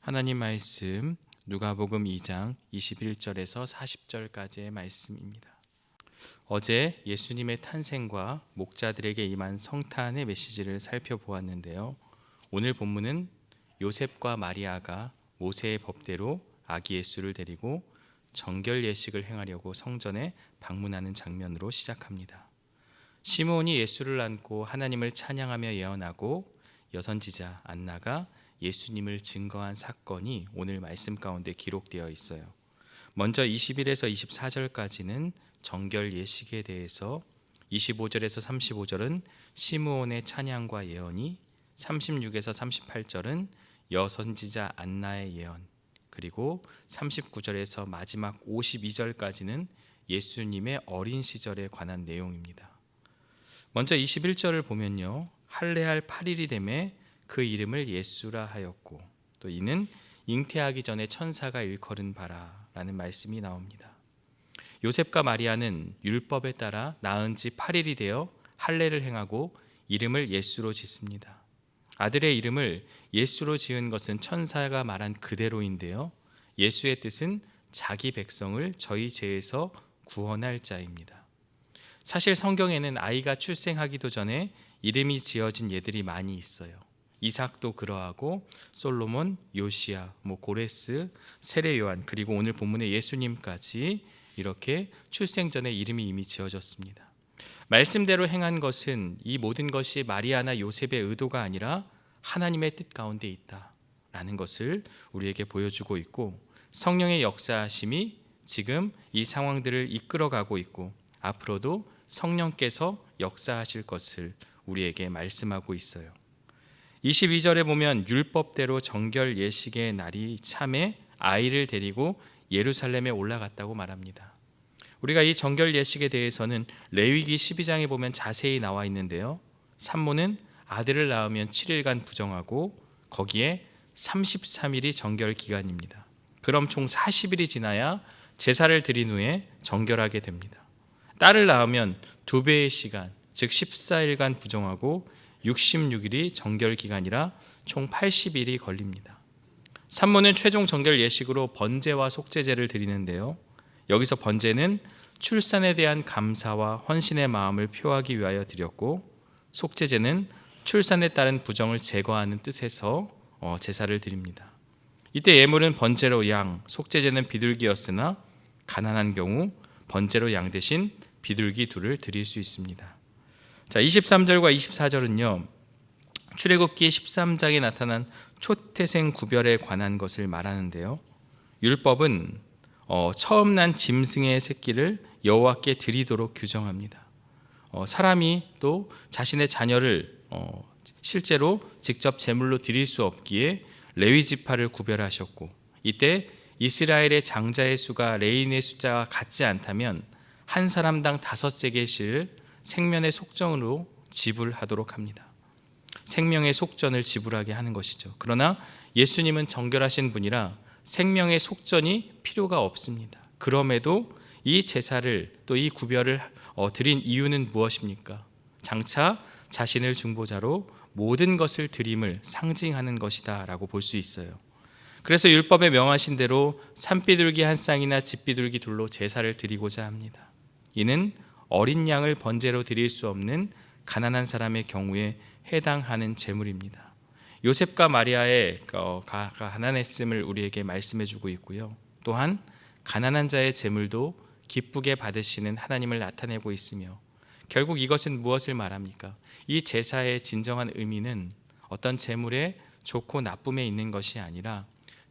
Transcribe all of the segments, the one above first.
하나님 말씀 누가복음 2장 21절에서 40절까지의 말씀입니다. 어제 예수님의 탄생과 목자들에게 임한 성탄의 메시지를 살펴보았는데요. 오늘 본문은 요셉과 마리아가 모세의 법대로 아기 예수를 데리고 정결 예식을 행하려고 성전에 방문하는 장면으로 시작합니다. 시므온이 예수를 안고 하나님을 찬양하며 예언하고 여선지자 안나가 예수님을 증거한 사건이 오늘 말씀 가운데 기록되어 있어요. 먼저 21에서 24절까지는 정결 예식에 대해서, 25절에서 35절은 시므온의 찬양과 예언이, 36에서 38절은 여선지자 안나의 예언, 그리고 39절에서 마지막 52절까지는 예수님의 어린 시절에 관한 내용입니다. 먼저 21절을 보면요, 할례할 8일이 되매 그 이름을 예수라 하였고, 또 이는 잉태하기 전에 천사가 일컬은 바라 라는 말씀이 나옵니다. 요셉과 마리아는 율법에 따라 낳은 지 8일이 되어 할례를 행하고 이름을 예수로 짓습니다. 아들의 이름을 예수로 지은 것은 천사가 말한 그대로인데요, 예수의 뜻은 자기 백성을 저희 죄에서 구원할 자입니다. 사실 성경에는 아이가 출생하기도 전에 이름이 지어진 예들이 많이 있어요. 이삭도 그러하고 솔로몬, 요시야, 고레스, 세례 요한, 그리고 오늘 본문의 예수님까지 이렇게 출생 전에 이름이 이미 지어졌습니다. 말씀대로 행한 것은 이 모든 것이 마리아나 요셉의 의도가 아니라 하나님의 뜻 가운데 있다라는 것을 우리에게 보여주고 있고, 성령의 역사하심이 지금 이 상황들을 이끌어가고 있고 앞으로도 성령께서 역사하실 것을 우리에게 말씀하고 있어요. 22절에 보면 율법대로 정결 예식의 날이 참에 아이를 데리고 예루살렘에 올라갔다고 말합니다. 우리가 이 정결 예식에 대해서는 레위기 12장에 보면 자세히 나와 있는데요, 산모는 아들을 낳으면 7일간 부정하고 거기에 33일이 정결 기간입니다. 그럼 총 40일이 지나야 제사를 드린 후에 정결하게 됩니다. 딸을 낳으면 2배의 시간, 즉 14일간 부정하고 66일이 정결 기간이라 총 80일이 걸립니다. 산모는 최종 정결 예식으로 번제와 속죄제를 드리는데요, 여기서 번제는 출산에 대한 감사와 헌신의 마음을 표하기 위하여 드렸고, 속죄제는 출산에 따른 부정을 제거하는 뜻에서 제사를 드립니다. 이때 예물은 번제로 양, 속죄제는 비둘기였으나 가난한 경우 번제로 양 대신 비둘기 2를 드릴 수 있습니다. 자, 23절과 24절은요, 출애굽기 13장에 나타난 초태생 구별에 관한 것을 말하는데요, 율법은 처음 난 짐승의 새끼를 여호와께 드리도록 규정합니다. 사람이 또 자신의 자녀를 실제로 직접 제물로 드릴 수 없기에 레위 지파를 구별하셨고, 이때 이스라엘의 장자의 수가 레위인의 숫자와 같지 않다면 한 사람당 5세겔씩 생명의 속전으로 지불하도록 합니다. 생명의 속전을 지불하게 하는 것이죠. 그러나 예수님은 정결하신 분이라 생명의 속전이 필요가 없습니다. 그럼에도 이 제사를, 또 이 구별을 드린 이유는 무엇입니까? 장차 자신을 중보자로 모든 것을 드림을 상징하는 것이다 라고 볼 수 있어요. 그래서 율법에 명하신 대로 산비둘기 한 쌍이나 집비둘기 둘로 제사를 드리고자 합니다. 이는 어린 양을 번제로 드릴 수 없는 가난한 사람의 경우에 해당하는 제물입니다. 요셉과 마리아의 가난했음을 우리에게 말씀해 주고 있고요, 또한 가난한 자의 제물도 기쁘게 받으시는 하나님을 나타내고 있으며, 결국 이것은 무엇을 말합니까? 이 제사의 진정한 의미는 어떤 제물의 좋고 나쁨에 있는 것이 아니라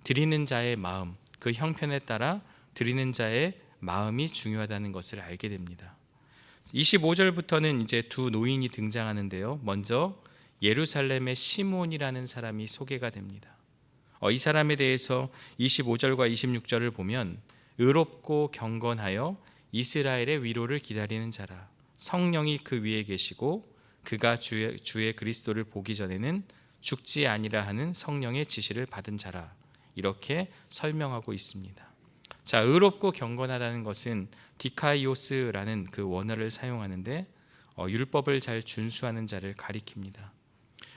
드리는 자의 마음, 그 형편에 따라 드리는 자의 마음이 중요하다는 것을 알게 됩니다. 25절부터는 이제 2 노인이 등장하는데요, 먼저 예루살렘의 시므온이라는 사람이 소개가 됩니다. 이 사람에 대해서 25절과 26절을 보면 의롭고 경건하여 이스라엘의 위로를 기다리는 자라, 성령이 그 위에 계시고 그가 주의 그리스도를 보기 전에는 죽지 아니라 하는 성령의 지시를 받은 자라, 이렇게 설명하고 있습니다. 자, 의롭고 경건하다는 것은 디카이오스라는 그 원어를 사용하는데 율법을 잘 준수하는 자를 가리킵니다.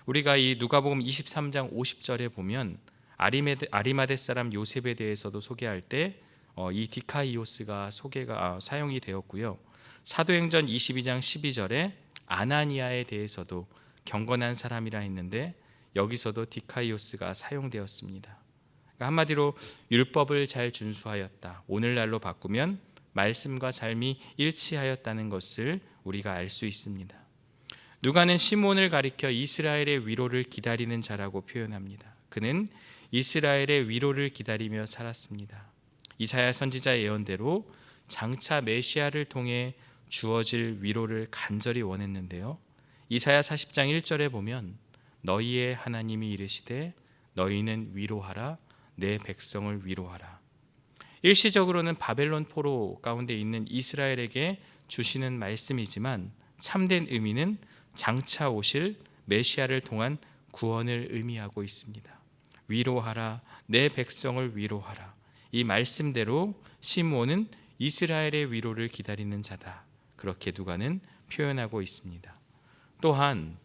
우리가 이 누가복음 23장 50절에 보면 아리마대 사람 요셉에 대해서도 소개할 때 이 디카이오스가 사용이 되었고요. 사도행전 22장 12절에 아나니아에 대해서도 경건한 사람이라 했는데 여기서도 디카이오스가 사용되었습니다. 그러니까 한마디로 율법을 잘 준수하였다. 오늘날로 바꾸면 말씀과 삶이 일치하였다는 것을 우리가 알 수 있습니다. 누가는 시몬을 가리켜 이스라엘의 위로를 기다리는 자라고 표현합니다. 그는 이스라엘의 위로를 기다리며 살았습니다. 이사야 선지자 예언대로 장차 메시아를 통해 주어질 위로를 간절히 원했는데요. 이사야 40장 1절에 보면 너희의 하나님이 이르시되 너희는 위로하라 내 백성을 위로하라. 일시적으로는 바벨론 포로 가운데 있는 이스라엘에게 주시는 말씀이지만 참된 의미는 장차 오실 메시아를 통한 구원을 의미하고 있습니다. 위로하라 내 백성을 위로하라. 이 말씀대로 시므온은 이스라엘의 위로를 기다리는 자다. 그렇게 누가는 표현하고 있습니다. 또한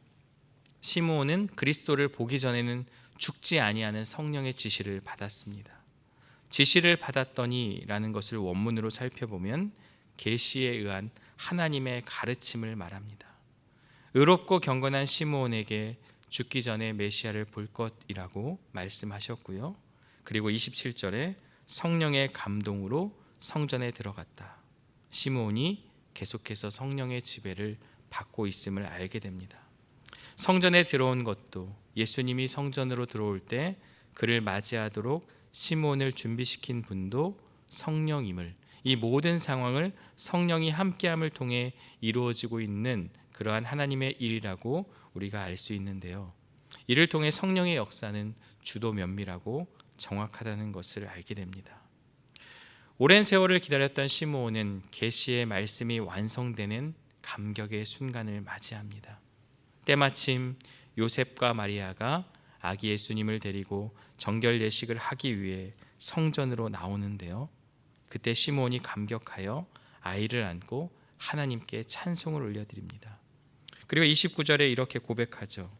시므온은 그리스도를 보기 전에는 죽지 아니하는 성령의 지시를 받았습니다. 지시를 받았더니라는 것을 원문으로 살펴보면 계시에 의한 하나님의 가르침을 말합니다. 의롭고 경건한 시므온에게 죽기 전에 메시아를 볼 것이라고 말씀하셨고요. 그리고 27절에 성령의 감동으로 성전에 들어갔다. 시므온이 계속해서 성령의 지배를 받고 있음을 알게 됩니다. 성전에 들어온 것도 예수님이 성전으로 들어올 때 그를 맞이하도록 시므온을 준비시킨 분도 성령임을, 이 모든 상황을 성령이 함께함을 통해 이루어지고 있는 그러한 하나님의 일이라고 우리가 알 수 있는데요. 이를 통해 성령의 역사는 주도 면밀하고 정확하다는 것을 알게 됩니다. 오랜 세월을 기다렸던 시므온은 계시의 말씀이 완성되는 감격의 순간을 맞이합니다. 때마침 요셉과 마리아가 아기 예수님을 데리고 정결 예식을 하기 위해 성전으로 나오는데요. 그때 시므온이 감격하여 아이를 안고 하나님께 찬송을 올려드립니다. 그리고 29절에 이렇게 고백하죠.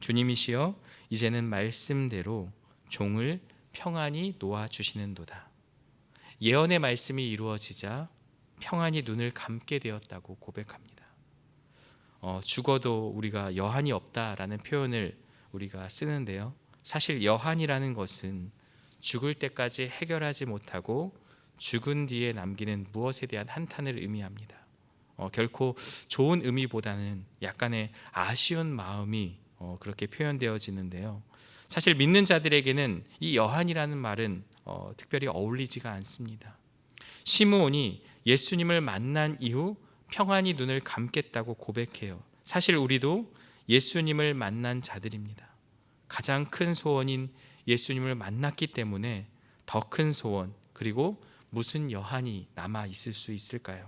주님이시여 이제는 말씀대로 종을 평안히 놓아주시는도다. 예언의 말씀이 이루어지자 평안히 눈을 감게 되었다고 고백합니다. 죽어도 우리가 여한이 없다라는 표현을 우리가 쓰는데요. 사실 여한이라는 것은 죽을 때까지 해결하지 못하고 죽은 뒤에 남기는 무엇에 대한 한탄을 의미합니다. 결코 좋은 의미보다는 약간의 아쉬운 마음이 그렇게 표현되어지는데요. 사실 믿는 자들에게는 이 여한이라는 말은 특별히 어울리지가 않습니다. 시므온이 예수님을 만난 이후 평안히 눈을 감겠다고 고백해요. 사실 우리도 예수님을 만난 자들입니다. 가장 큰 소원인 예수님을 만났기 때문에 더 큰 소원, 그리고 무슨 여한이 남아 있을 수 있을까요?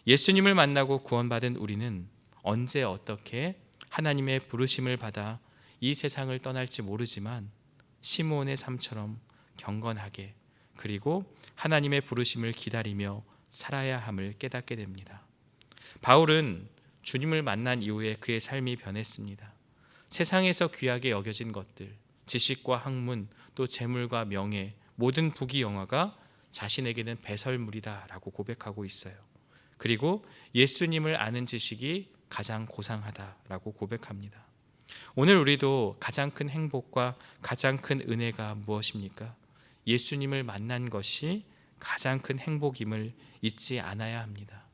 예수님을 만나고 구원받은 우리는 언제 어떻게 하나님의 부르심을 받아 이 세상을 떠날지 모르지만 시므온의 삶처럼 경건하게, 그리고 하나님의 부르심을 기다리며 살아야 함을 깨닫게 됩니다. 바울은 주님을 만난 이후에 그의 삶이 변했습니다. 세상에서 귀하게 여겨진 것들, 지식과 학문, 또 재물과 명예, 모든 부귀영화가 자신에게는 배설물이다라고 고백하고 있어요. 그리고 예수님을 아는 지식이 가장 고상하다라고 고백합니다. 오늘 우리도 가장 큰 행복과 가장 큰 은혜가 무엇입니까? 예수님을 만난 것이 가장 큰 행복임을 잊지 않아야 합니다.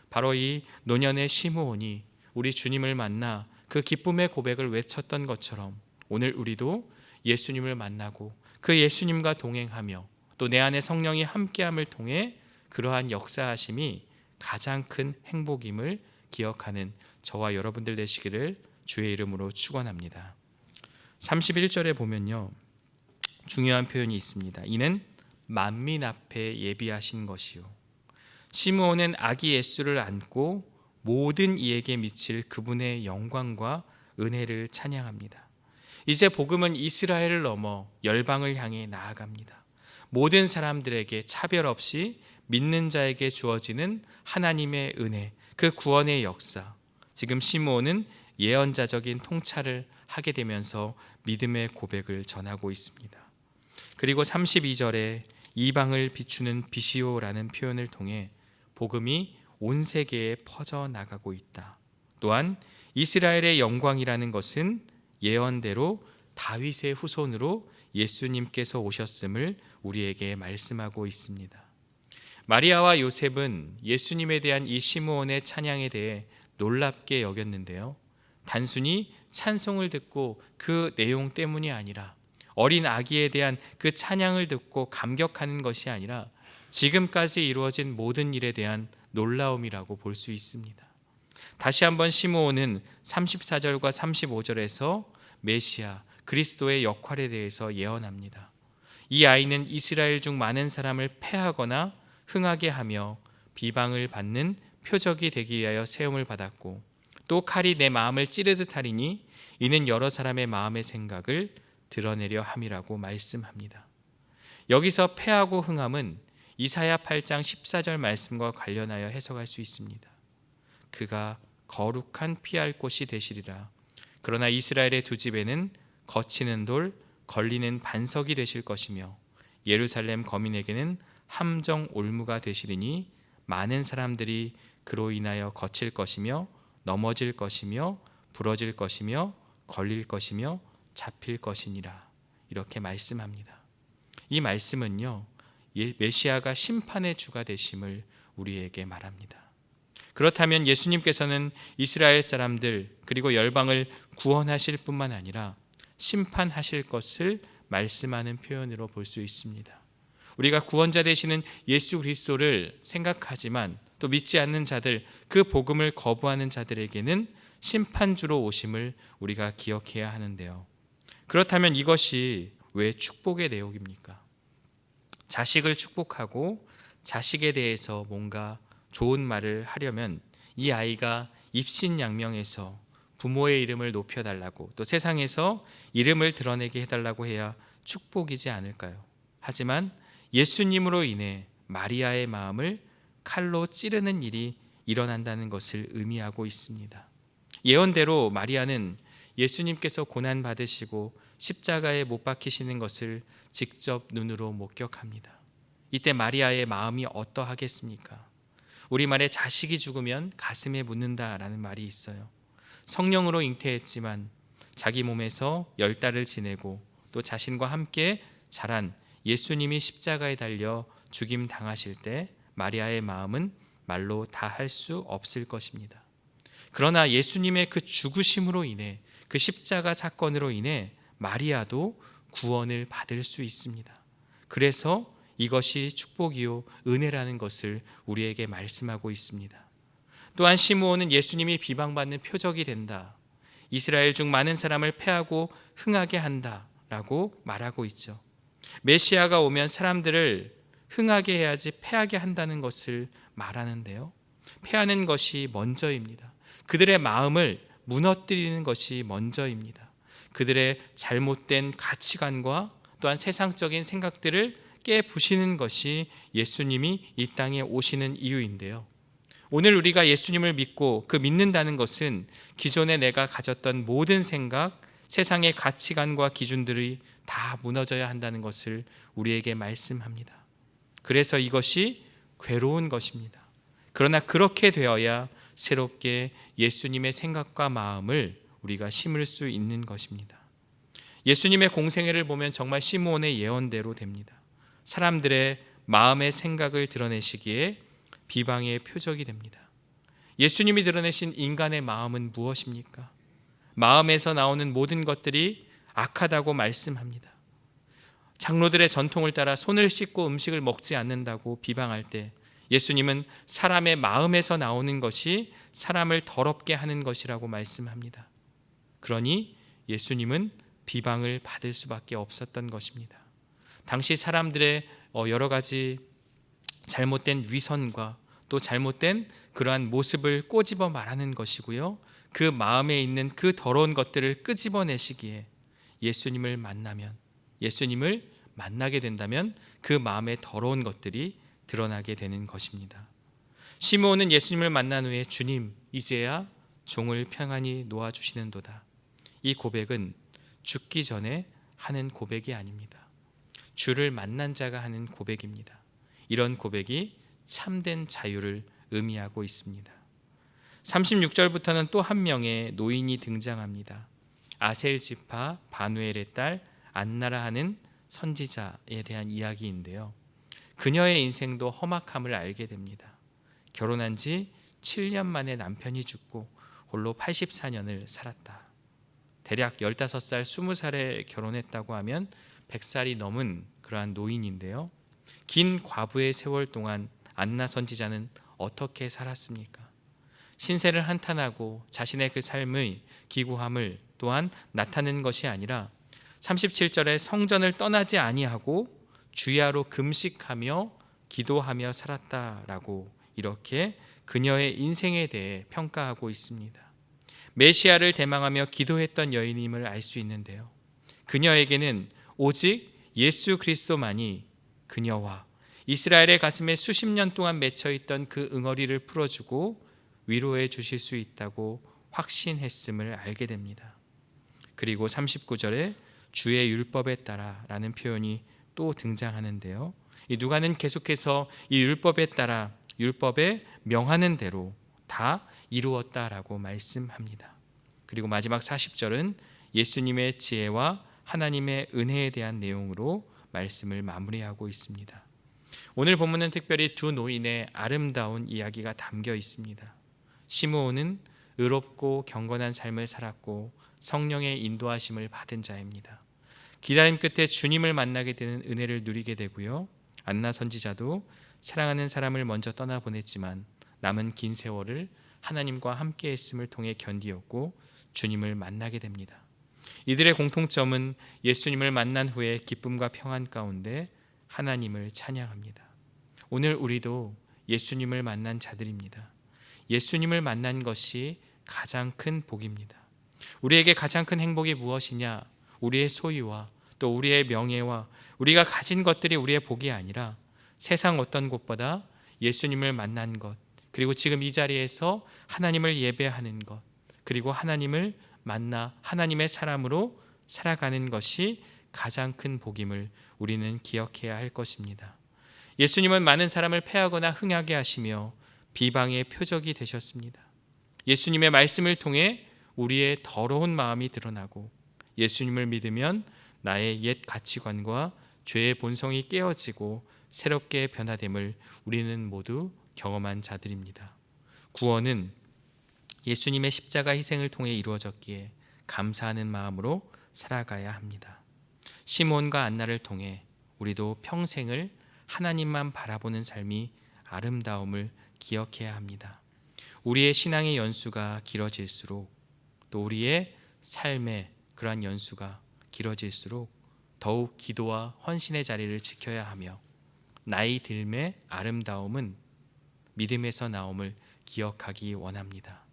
바로 이 노년의 시므온이 우리 주님을 만나 그 기쁨의 고백을 외쳤던 것처럼 오늘 우리도 예수님을 만나고 그 예수님과 동행하며 또 내 안에 성령이 함께함을 통해 그러한 역사하심이 가장 큰 행복임을 기억하는 저와 여러분들 되시기를 주의 이름으로 축원합니다. 31절에 보면요, 중요한 표현이 있습니다. 이는 만민 앞에 예비하신 것이요. 시므온은 아기 예수를 안고 모든 이에게 미칠 그분의 영광과 은혜를 찬양합니다. 이제 복음은 이스라엘을 넘어 열방을 향해 나아갑니다. 모든 사람들에게 차별 없이 믿는 자에게 주어지는 하나님의 은혜, 그 구원의 역사. 지금 시므온은 예언자적인 통찰을 하게 되면서 믿음의 고백을 전하고 있습니다. 그리고 32절에 이방을 비추는 빛이요라는 표현을 통해 복음이 온 세계에 퍼져나가고 있다. 또한 이스라엘의 영광이라는 것은 예언대로 다윗의 후손으로 예수님께서 오셨음을 우리에게 말씀하고 있습니다. 마리아와 요셉은 예수님에 대한 이 시므온의 찬양에 대해 놀랍게 여겼는데요. 단순히 찬송을 듣고 그 내용 때문이 아니라 어린 아기에 대한 그 찬양을 듣고 감격하는 것이 아니라 지금까지 이루어진 모든 일에 대한 놀라움이라고 볼 수 있습니다. 다시 한번 시므온은 34절과 35절에서 메시아 그리스도의 역할에 대해서 예언합니다. 이 아이는 이스라엘 중 많은 사람을 패하거나 흥하게 하며 비방을 받는 표적이 되기 위하여 세움을 받았고 또 칼이 내 마음을 찌르듯 하리니 이는 여러 사람의 마음의 생각을 드러내려 함이라고 말씀합니다. 여기서 패하고 흥함은 이사야 8장 14절 말씀과 관련하여 해석할 수 있습니다. 그가 거룩한 피할 곳이 되시리라. 그러나 이스라엘의 두 집에는 거치는 돌, 걸리는 반석이 되실 것이며 예루살렘 거민에게는 함정 올무가 되시리니 많은 사람들이 그로 인하여 거칠 것이며 넘어질 것이며 부러질 것이며 걸릴 것이며 잡힐 것이니라. 이렇게 말씀합니다. 이 말씀은요, 메시아가 심판의 주가 되심을 우리에게 말합니다. 그렇다면 예수님께서는 이스라엘 사람들 그리고 열방을 구원하실 뿐만 아니라 심판하실 것을 말씀하는 표현으로 볼 수 있습니다. 우리가 구원자 되시는 예수 그리스도를 생각하지만 또 믿지 않는 자들, 그 복음을 거부하는 자들에게는 심판주로 오심을 우리가 기억해야 하는데요. 그렇다면 이것이 왜 축복의 내용입니까? 자식을 축복하고 자식에 대해서 뭔가 좋은 말을 하려면 이 아이가 입신양명해서 부모의 이름을 높여달라고 또 세상에서 이름을 드러내게 해달라고 해야 축복이지 않을까요? 하지만 예수님으로 인해 마리아의 마음을 칼로 찌르는 일이 일어난다는 것을 의미하고 있습니다. 예언대로 마리아는 예수님께서 고난받으시고 십자가에 못 박히시는 것을 직접 눈으로 목격합니다. 이때 마리아의 마음이 어떠하겠습니까? 우리말에 자식이 죽으면 가슴에 묻는다라는 말이 있어요. 성령으로 잉태했지만 자기 몸에서 10달을 지내고 또 자신과 함께 자란 예수님이 십자가에 달려 죽임 당하실 때 마리아의 마음은 말로 다 할 수 없을 것입니다. 그러나 예수님의 그 죽으심으로 인해 그 십자가 사건으로 인해 마리아도 구원을 받을 수 있습니다. 그래서 이것이 축복이요 은혜라는 것을 우리에게 말씀하고 있습니다. 또한 시므온은 예수님이 비방받는 표적이 된다. 이스라엘 중 많은 사람을 패하고 흥하게 한다라고 말하고 있죠. 메시아가 오면 사람들을 흥하게 해야지 패하게 한다는 것을 말하는데요. 패하는 것이 먼저입니다. 그들의 마음을 무너뜨리는 것이 먼저입니다. 그들의 잘못된 가치관과 또한 세상적인 생각들을 깨부시는 것이 예수님이 이 땅에 오시는 이유인데요. 오늘 우리가 예수님을 믿고 그 믿는다는 것은 기존에 내가 가졌던 모든 생각, 세상의 가치관과 기준들이 다 무너져야 한다는 것을 우리에게 말씀합니다. 그래서 이것이 괴로운 것입니다. 그러나 그렇게 되어야 새롭게 예수님의 생각과 마음을 우리가 심을 수 있는 것입니다. 예수님의 공생애를 보면 정말 시므온의 예언대로 됩니다. 사람들의 마음의 생각을 드러내시기에 비방의 표적이 됩니다. 예수님이 드러내신 인간의 마음은 무엇입니까? 마음에서 나오는 모든 것들이 악하다고 말씀합니다. 장로들의 전통을 따라 손을 씻고 음식을 먹지 않는다고 비방할 때 예수님은 사람의 마음에서 나오는 것이 사람을 더럽게 하는 것이라고 말씀합니다. 그러니 예수님은 비방을 받을 수밖에 없었던 것입니다. 당시 사람들의 여러 가지 잘못된 위선과 또 잘못된 그러한 모습을 꼬집어 말하는 것이고요. 그 마음에 있는 그 더러운 것들을 끄집어내시기에 예수님을 만나게 된다면 그 마음의 더러운 것들이 드러나게 되는 것입니다. 시므온은 예수님을 만난 후에 주님, 이제야 종을 평안히 놓아주시는도다. 이 고백은 죽기 전에 하는 고백이 아닙니다. 주를 만난 자가 하는 고백입니다. 이런 고백이 참된 자유를 의미하고 있습니다. 36절부터는 또 한 명의 노인이 등장합니다. 아셀 지파 바누엘의 딸 안나라 하는 선지자에 대한 이야기인데요. 그녀의 인생도 험악함을 알게 됩니다. 결혼한 지 7년 만에 남편이 죽고 홀로 84년을 살았다. 대략 15살, 20살에 결혼했다고 하면 100살이 넘은 그러한 노인인데요. 긴 과부의 세월 동안 안나 선지자는 어떻게 살았습니까? 신세를 한탄하고 자신의 그 삶의 기구함을 또한 나타낸 것이 아니라 37절에 성전을 떠나지 아니하고 주야로 금식하며 기도하며 살았다라고 이렇게 그녀의 인생에 대해 평가하고 있습니다. 메시아를 대망하며 기도했던 여인임을 알 수 있는데요. 그녀에게는 오직 예수 그리스도만이 그녀와 이스라엘의 가슴에 수십 년 동안 맺혀있던 그 응어리를 풀어주고 위로해 주실 수 있다고 확신했음을 알게 됩니다. 그리고 39절에 주의 율법에 따라 라는 표현이 또 등장하는데요. 이 누가는 계속해서 이 율법에 따라 율법에 명하는 대로 다 이루었다라고 말씀합니다. 그리고 마지막 40절은 예수님의 지혜와 하나님의 은혜에 대한 내용으로 말씀을 마무리하고 있습니다. 오늘 본문은 특별히 두 노인의 아름다운 이야기가 담겨 있습니다. 시므온은 의롭고 경건한 삶을 살았고 성령의 인도하심을 받은 자입니다. 기다림 끝에 주님을 만나게 되는 은혜를 누리게 되고요. 안나 선지자도 사랑하는 사람을 먼저 떠나보냈지만 남은 긴 세월을 하나님과 함께 했음을 통해 견디었고 주님을 만나게 됩니다. 이들의 공통점은 예수님을 만난 후에 기쁨과 평안 가운데 하나님을 찬양합니다. 오늘 우리도 예수님을 만난 자들입니다. 예수님을 만난 것이 가장 큰 복입니다. 우리에게 가장 큰 행복이 무엇이냐? 우리의 소유와 또 우리의 명예와 우리가 가진 것들이 우리의 복이 아니라 세상 어떤 곳보다 예수님을 만난 것, 그리고 지금 이 자리에서 하나님을 예배하는 것, 그리고 하나님을 만나 하나님의 사람으로 살아가는 것이 가장 큰 복임을 우리는 기억해야 할 것입니다. 예수님은 많은 사람을 패하거나 흥하게 하시며 비방의 표적이 되셨습니다. 예수님의 말씀을 통해 우리의 더러운 마음이 드러나고 예수님을 믿으면 나의 옛 가치관과 죄의 본성이 깨어지고 새롭게 변화됨을 우리는 모두 경험한 자들입니다. 구원은 예수님의 십자가 희생을 통해 이루어졌기에 감사하는 마음으로 살아가야 합니다. 시몬과 안나를 통해 우리도 평생을 하나님만 바라보는 삶이 아름다움을 기억해야 합니다. 우리의 신앙의 연수가 길어질수록 또 우리의 삶의 그러한 연수가 길어질수록 더욱 기도와 헌신의 자리를 지켜야 하며 나이 들매 아름다움은 믿음에서 나옴을 기억하기 원합니다.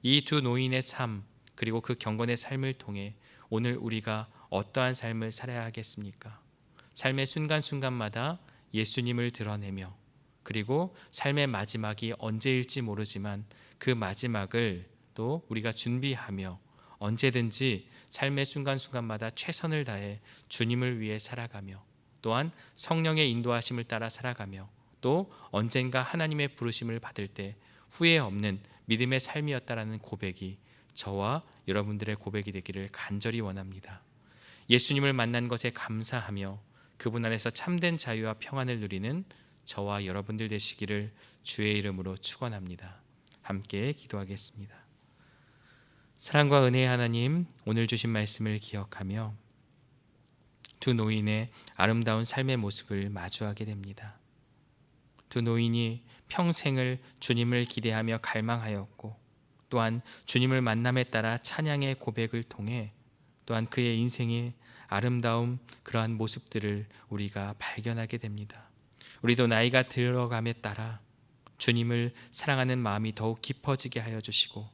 이 두 노인의 삶 그리고 그 경건의 삶을 통해 오늘 우리가 어떠한 삶을 살아야 하겠습니까? 삶의 순간순간마다 예수님을 드러내며 그리고 삶의 마지막이 언제일지 모르지만 그 마지막을 또 우리가 준비하며 언제든지 삶의 순간순간마다 최선을 다해 주님을 위해 살아가며 또한 성령의 인도하심을 따라 살아가며 또 언젠가 하나님의 부르심을 받을 때 후회 없는 믿음의 삶이었다라는 고백이 저와 여러분들의 고백이 되기를 간절히 원합니다. 예수님을 만난 것에 감사하며 그분 안에서 참된 자유와 평안을 누리는 저와 여러분들 되시기를 주의 이름으로 축원합니다. 함께 기도하겠습니다. 사랑과 은혜의 하나님, 오늘 주신 말씀을 기억하며 두 노인의 아름다운 삶의 모습을 마주하게 됩니다. 두 노인이 평생을 주님을 기대하며 갈망하였고 또한 주님을 만남에 따라 찬양의 고백을 통해 또한 그의 인생의 아름다운 그러한 모습들을 우리가 발견하게 됩니다. 우리도 나이가 들어감에 따라 주님을 사랑하는 마음이 더욱 깊어지게 하여 주시고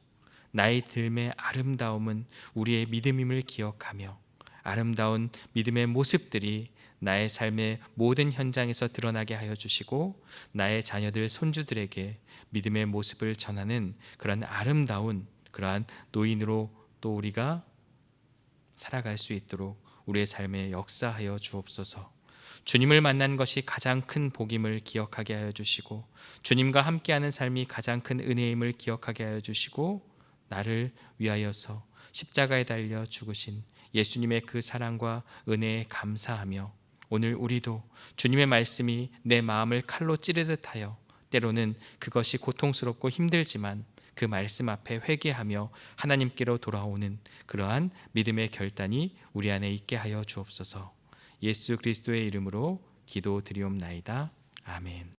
나이 들매 아름다움은 우리의 믿음임을 기억하며 아름다운 믿음의 모습들이 나의 삶의 모든 현장에서 드러나게 하여 주시고 나의 자녀들 손주들에게 믿음의 모습을 전하는 그러한 아름다운 그러한 노인으로 또 우리가 살아갈 수 있도록 우리의 삶에 역사하여 주옵소서. 주님을 만난 것이 가장 큰 복임을 기억하게 하여 주시고, 주님과 함께하는 삶이 가장 큰 은혜임을 기억하게 하여 주시고, 나를 위하여서 십자가에 달려 죽으신 예수님의 그 사랑과 은혜에 감사하며, 오늘 우리도 주님의 말씀이 내 마음을 칼로 찌르듯 하여 때로는 그것이 고통스럽고 힘들지만 그 말씀 앞에 회개하며 하나님께로 돌아오는 그러한 믿음의 결단이 우리 안에 있게 하여 주옵소서. 예수 그리스도의 이름으로 기도드리옵나이다. 아멘.